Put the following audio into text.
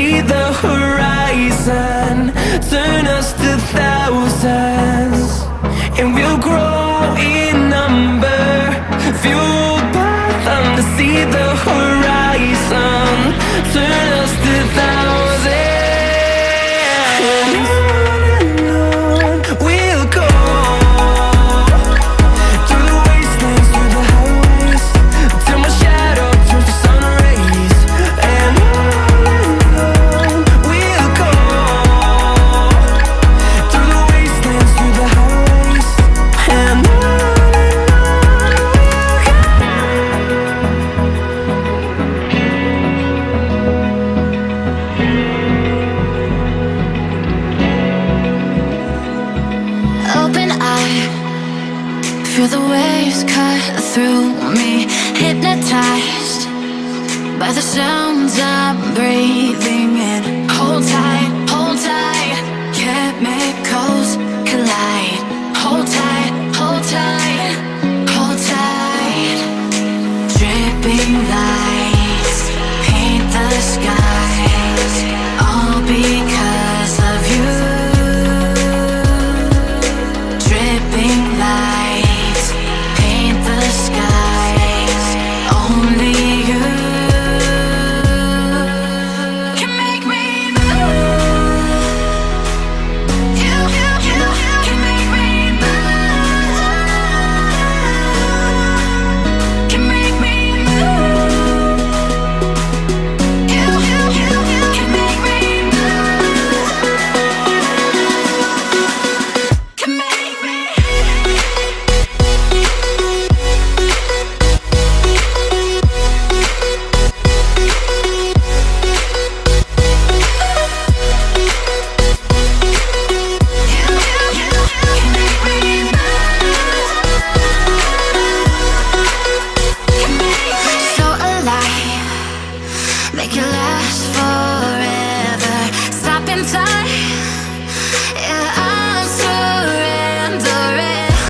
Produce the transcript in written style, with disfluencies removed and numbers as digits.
see the horizon, turn us to thousands, and we'll grow in number, fueled by them to see the horizon, turn us to thousands. And on we'll go, through the wastelands, through the highways, till my shadow turns to sun rays. And on we'll go, through the wastelands, through the highways, and on Open eye, feel the waves cut through me, hypnotized by the sounds of